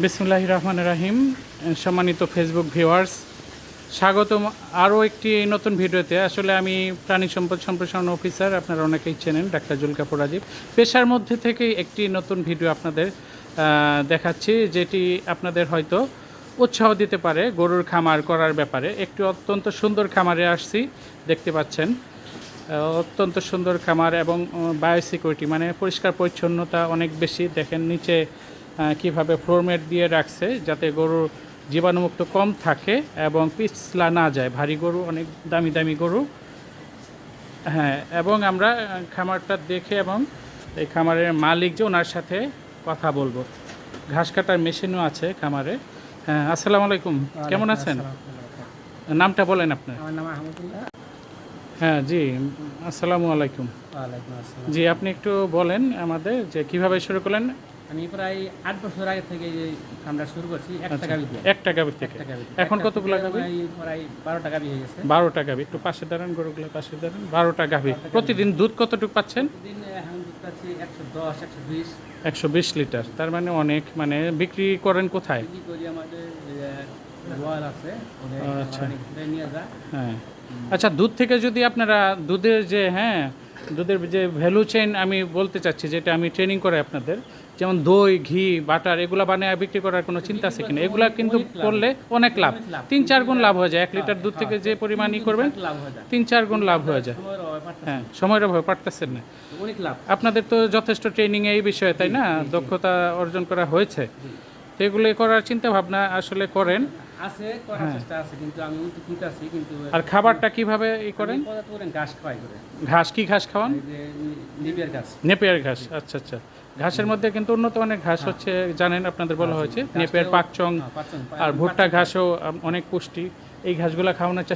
বিসমিল্লাহির রহমানির রহিম। সম্মানিত ফেসবুক ভিউয়ার্স, স্বাগতম আরও একটি নতুন ভিডিওতে। আসলে আমি প্রাণী সম্পদ সম্প্রসারণ অফিসার, আপনারা অনেকেই চেনেন, ডাক্তার জুলকাফর রাজীব। পেশার মধ্যে থেকেই একটি নতুন ভিডিও আপনাদের দেখাচ্ছি, যেটি আপনাদের হয়তো উৎসাহ দিতে পারে গরুর খামার করার ব্যাপারে। একটি অত্যন্ত সুন্দর খামারে আসছি, দেখতে পাচ্ছেন, অত্যন্ত সুন্দর খামার এবং বায়োসিকিউরিটি মানে পরিষ্কার পরিচ্ছন্নতা অনেক বেশি। দেখেন নিচে কিভাবে ফ্লোরমেট দিয়ে রাখছে যাতে গরুর জীবাণুমুক্ত কম থাকে এবং পিছলা না যায়। ভারী গরু, অনেক দামি দামি গরু। হ্যাঁ, এবং আমরা খামারটা দেখে এবং এই খামারের মালিক যে ওনার সাথে কথা বলবো। ঘাস কাটার মেশিনও আছে খামারে। হ্যাঁ, আসসালামু আলাইকুম, কেমন আছেন? নামটা বলেন আপনার। আমার নাম আহমদুল্লাহ। হ্যাঁ জি, আসসালামু আলাইকুম। ওয়ালাইকুম আসসালাম। জি, আপনি একটু বলেন আমাদের যে কিভাবে শুরু করলেন। আমি প্রায় 8 বছর আগে থেকে এই কামটা শুরু করছি। 1 টাকা বিক্রি। 1 টাকা থেকে এখন কতগুলো গাভী? প্রায় 12 টাকা হয়ে গেছে। 12টা গাভী। একটু পাশে দাঁড়ান, গরুগুলো পাশে দাঁড়ান। 12টা গাভী। প্রতিদিন দুধ কতটুকু পাচ্ছেন? প্রতিদিন এখন দুধ পাচ্ছি 110, 120। 120 লিটার। তার মানে অনেক। মানে বিক্রি করেন কোথায়? বিক্রি করি আমাদের গোয়াল আছে, ওদের আচ্ছা। নিয়ে যায়। হ্যাঁ, আচ্ছা, দুধ থেকে যদি আপনারা দুধের যে দুধের যে ভ্যালু চেইন আমি বলতে চাচ্ছি, যেটা আমি ট্রেনিং করে আপনাদের, যেমন দই, ঘি, বাটার, এগুলা বানিয়ে বিক্রি করার কোনো চিন্তা আছে কিনা? এগুলা কিন্তু করলে অনেক লাভ, 3-4 গুণ লাভ হয়ে যায়। 1 লিটার দুধ থেকে যে পরিমাণই করবেন 3-4 গুণ লাভ হয়ে যায়। হ্যাঁ, সময়ের অভাবে পারতেছেন না। অনেক লাভ। আপনাদের তো যথেষ্ট ট্রেনিং এই বিষয়ে, তাই না? দক্ষতা অর্জন করা হয়েছে, তো এগুলো করার চিন্তা ভাবনা আসলে করেন। আছে, করার চেষ্টা আছে, কিন্তু আমি উন্নত আছি। কিন্তু আর খাবারটা কিভাবে করেন? ঘাস খাওয়াই করে। ঘাস কি ঘাস খাওয়ান? এই যে নিবিয়ার ঘাস। নেপিয়ার ঘাস। আচ্ছা আচ্ছা। ঘাসের মধ্যে কিন্তু উন্নত অনেক ঘাস হচ্ছে, জানেন, আপনাদের বলা হয়েছে নেপিয়ার, পাকচং, আর ভুট্টা ঘাসও অনেক পুষ্টি। এই ঘাসগুলো খাওয়ানোর চেষ্টা